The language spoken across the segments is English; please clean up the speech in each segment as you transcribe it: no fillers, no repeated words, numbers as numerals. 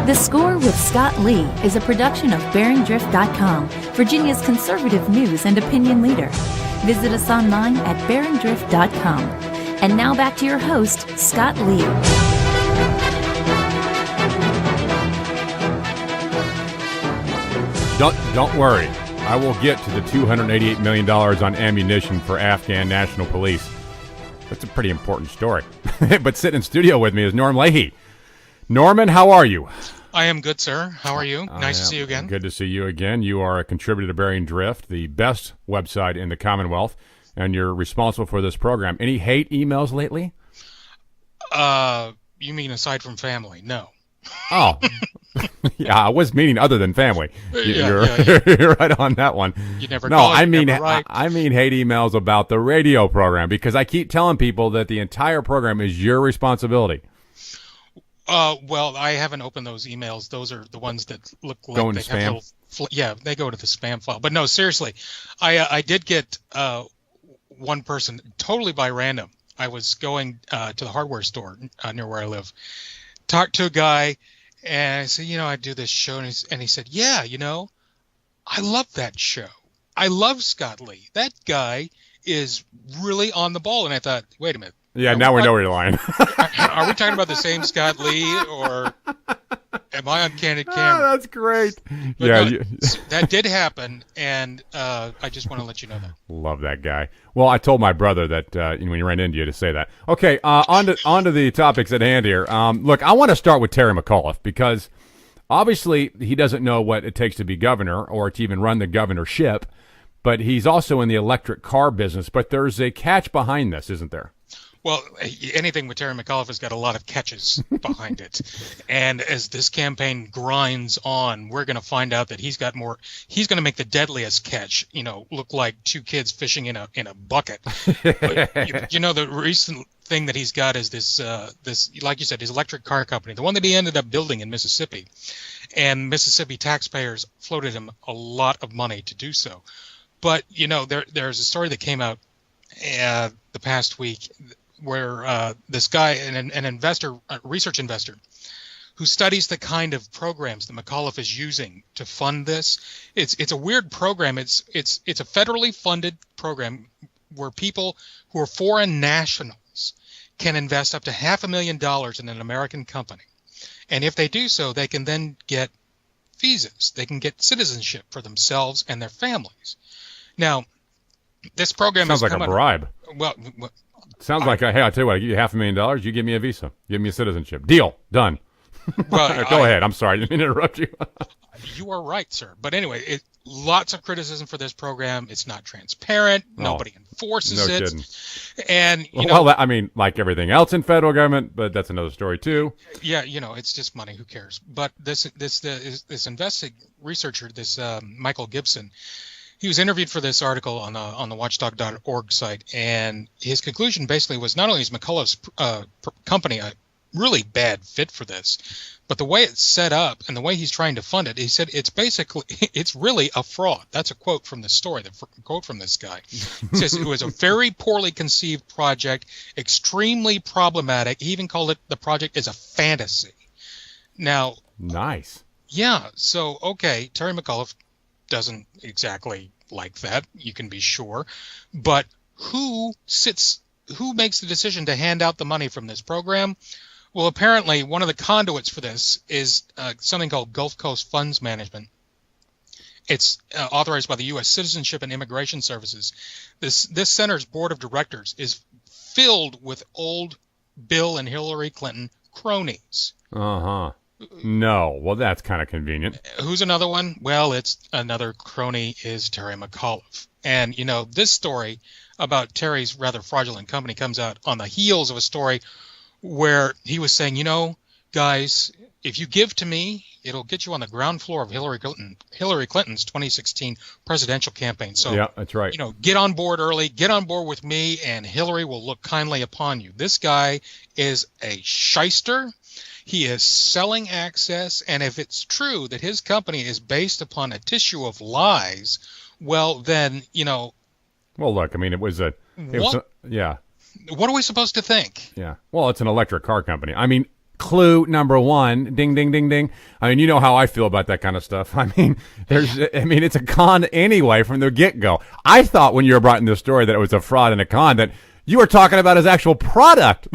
The Score with Scott Lee is a production of BearingDrift.com, Virginia's conservative news and opinion leader. Visit us online at BearingDrift.com. And now back to your host, Scott Lee. Don't worry. I will get to the $288 million on ammunition for Afghan National Police. That's a pretty important story. But sitting in studio with me is Norm Leahy. Norman, how are you? I am good, sir. How are you? Nice to see you again. Good to see you again. You are a contributor to Bearing Drift, the best website in the Commonwealth, and you're responsible for this program. Any hate emails lately? You mean aside from family? No. Oh. Yeah, I was meaning other than family. You're right on that one. You never No, call, I mean never write. I mean hate emails about the radio program, because I keep telling people that the entire program is your responsibility. Well, I haven't opened those emails. Those are the ones that look like Go into they have spam? they go to the spam file. But no, seriously, I did get one person totally by random. I was going to the hardware store near where I live, talked to a guy, and I said, I do this show, and he said, yeah, I love that show. I love Scott Lee. That guy is really on the ball. And I thought, wait a minute. Yeah, now we know where you're lying. Are we talking about the same Scott Lee, or am I on candid camera? Oh, that's great. But yeah, no, that did happen, and I just want to let you know that. Love that guy. Well, I told my brother that when he ran into you to say that. Okay, on to the topics at hand here. Look, I want to start with Terry McAuliffe, because obviously he doesn't know what it takes to be governor or to even run the governorship, but he's also in the electric car business. But there's a catch behind this, isn't there? Well, anything with Terry McAuliffe has got a lot of catches behind it. And as this campaign grinds on, we're going to find out that he's got more. He's going to make the deadliest catch, look like two kids fishing in a bucket. But, the recent thing that he's got is this, like you said, his electric car company, the one that he ended up building in Mississippi. And Mississippi taxpayers floated him a lot of money to do so. But, there's a story that came out the past week where this guy, an investor, a research investor, who studies the kind of programs that McAuliffe is using to fund this. It's a weird program. It's a federally funded program where people who are foreign nationals can invest up to $500,000 in an American company, and if they do so, they can then get visas. They can get citizenship for themselves and their families. Now, this program sounds like a bribe. Well, sounds like hey, I'll tell you what, I give you $500,000, you give me a visa, give me a citizenship. Deal, done. Well, Go ahead. I'm sorry, I didn't mean to interrupt you. You are right, sir. But anyway, lots of criticism for this program. It's not transparent. Nobody enforces no it. Kidding. And I mean, like everything else in federal government, but that's another story too. Yeah, it's just money. Who cares? But this researcher, this Michael Gibson, he was interviewed for this article on the Watchdog.org site, and his conclusion basically was not only is McAuliffe's company a really bad fit for this, but the way it's set up and the way he's trying to fund it, he said it's really a fraud. That's a quote from the story, the quote from this guy. He says it was a very poorly conceived project, extremely problematic. He even called it, the project is a fantasy. Now, nice. Yeah. So, okay, Terry McAuliffe doesn't exactly like that, you can be sure, but who makes the decision to hand out the money from this program? Well, apparently one of the conduits for this is something called Gulf Coast Funds Management. It's authorized by the U.S. Citizenship and Immigration Services. This center's board of directors is filled with old Bill and Hillary Clinton cronies. Uh-huh. No. Well, that's kind of convenient. Who's another one? Well, it's another crony is Terry McAuliffe. And, this story about Terry's rather fraudulent company comes out on the heels of a story where he was saying, guys, if you give to me, it'll get you on the ground floor of Hillary Clinton's 2016 presidential campaign. So, yeah, that's right. Get on board early, get on board with me, and Hillary will look kindly upon you. This guy is a shyster. He is selling access, and if it's true that his company is based upon a tissue of lies, well, then, Well, look, I mean, yeah. What are we supposed to think? Yeah. Well, it's an electric car company. I mean, clue number one, ding, ding, ding, ding. I mean, you know how I feel about that kind of stuff. I mean, it's a con anyway from the get-go. I thought when you were brought in this story that it was a fraud and a con, that you were talking about his actual product.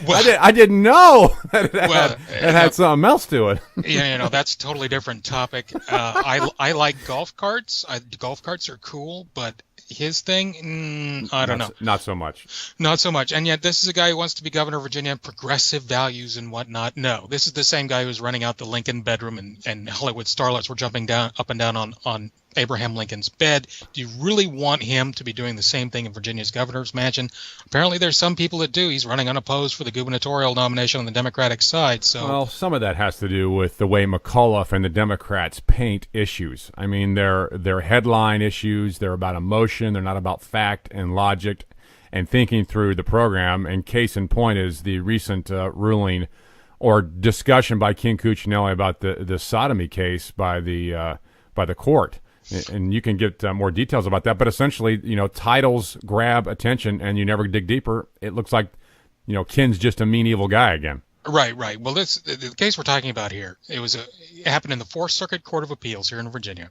Well, I didn't know that it had something else to it. Yeah, that's a totally different topic. I like golf carts. Golf carts are cool, but his thing, I don't know. Not so much. Not so much. And yet this is a guy who wants to be governor of Virginia, progressive values and whatnot. No, this is the same guy who's running out the Lincoln bedroom and Hollywood starlets were jumping up and down on Abraham Lincoln's bed. Do you really want him to be doing the same thing in Virginia's governor's mansion? Apparently there's some people that do. He's running unopposed for the gubernatorial nomination on the Democratic side. So, well, some of that has to do with the way McAuliffe and the Democrats paint issues. I mean, they're headline issues. They're about emotion. They're not about fact and logic and thinking through the program. And case in point is the recent ruling or discussion by Ken Cuccinelli about the sodomy case by the court. And you can get more details about that. But essentially, titles grab attention and you never dig deeper. It looks like, Ken's just a mean, evil guy again. Right. Well, the case we're talking about here, it happened in the Fourth Circuit Court of Appeals here in Virginia.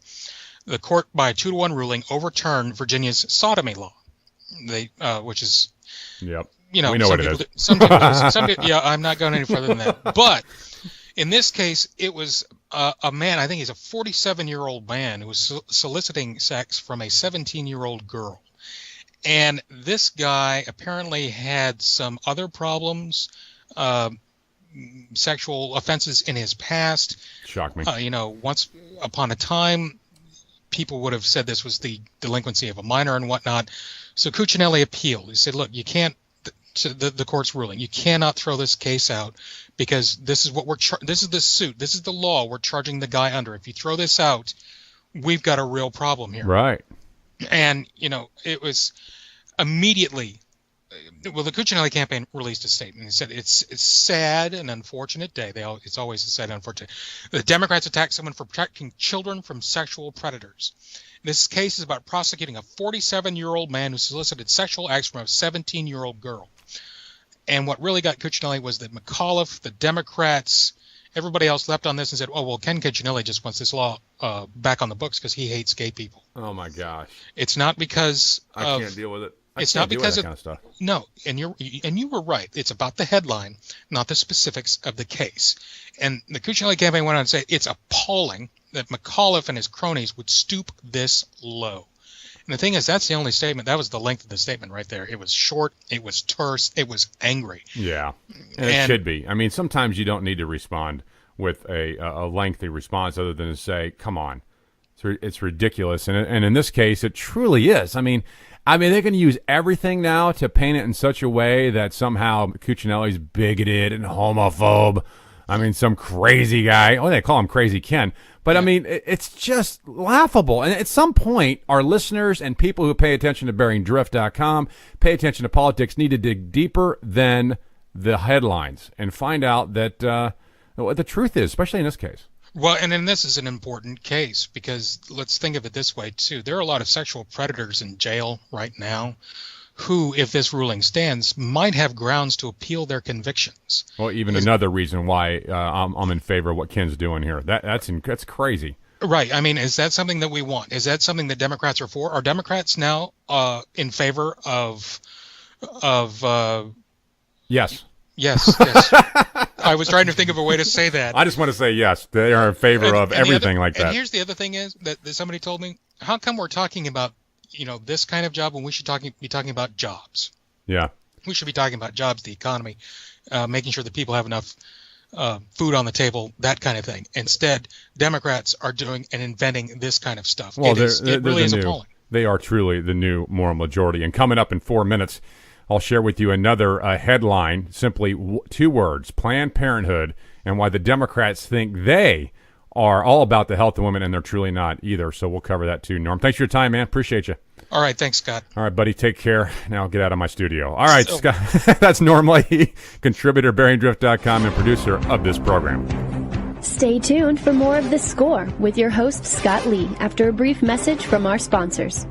The court, by a 2-1 ruling, overturned Virginia's sodomy law, which is, yep. We know what it is. Some people, yeah, I'm not going any further than that. But in this case, it was a man, I think he's a 47-year-old man who was soliciting sex from a 17-year-old girl. And this guy apparently had some other problems, sexual offenses in his past. Shock me. Once upon a time, people would have said this was the delinquency of a minor and whatnot. So Cuccinelli appealed. He said, look, you can't, to the court's ruling, you cannot throw this case out because this is what this is the suit. This is the law we're charging the guy under. If you throw this out, we've got a real problem here. Right. And, it was immediately, well, the Cuccinelli campaign released a statement. It said it's sad and unfortunate day. It's always a sad and unfortunate. The Democrats attacked someone for protecting children from sexual predators. This case is about prosecuting a 47-year-old man who solicited sexual acts from a 17-year-old girl. And what really got Cuccinelli was that McAuliffe, the Democrats, everybody else leapt on this and said, oh, well, Ken Cuccinelli just wants this law back on the books because he hates gay people. Oh, my gosh. It's not because I can't deal with it. It's not because of that kind of stuff. No, and you were right. It's about the headline, not the specifics of the case. And the Cuccinelli campaign went on to say it's appalling that McAuliffe and his cronies would stoop this low. And the thing is, that's the only statement. That was the length of the statement right there. It was short. It was terse. It was angry. Yeah, and it should be. I mean, sometimes you don't need to respond with a lengthy response other than to say, come on, it's ridiculous. And in this case, it truly is. I mean, they're going to use everything now to paint it in such a way that somehow Cuccinelli's bigoted and homophobe. I mean, some crazy guy. Oh, they call him Crazy Ken. But, I mean, it's just laughable. And at some point, our listeners and people who pay attention to BearingDrift.com, pay attention to politics, need to dig deeper than the headlines and find out that what the truth is, especially in this case. Well, and then this is an important case because let's think of it this way, too. There are a lot of sexual predators in jail right now who, if this ruling stands, might have grounds to appeal their convictions. Well, even another reason why I'm in favor of what Ken's doing here. That's crazy. Right. I mean, is that something that we want? Is that something that Democrats are for? Are Democrats now in favor of Yes. Yes. I was trying to think of a way to say that. I just want to say yes. They are in favor of everything like that. And here's the other thing is that somebody told me, how come we're talking about, this kind of job when we should be talking about jobs? Yeah. We should be talking about jobs, the economy, making sure that people have enough food on the table, that kind of thing. Instead, Democrats are doing and inventing this kind of stuff. Well, it really is appalling. They are truly the new moral majority. And coming up in 4 minutes, I'll share with you another headline, simply 2 words, Planned Parenthood, and why the Democrats think they are all about the health of women, and they're truly not either. So we'll cover that too, Norm. Thanks for your time, man. Appreciate you. All right. Thanks, Scott. All right, buddy. Take care. Now get out of my studio. All right, Scott. That's Norm Leahy, contributor, BearingDrift.com, and producer of this program. Stay tuned for more of The Score with your host, Scott Lee, after a brief message from our sponsors.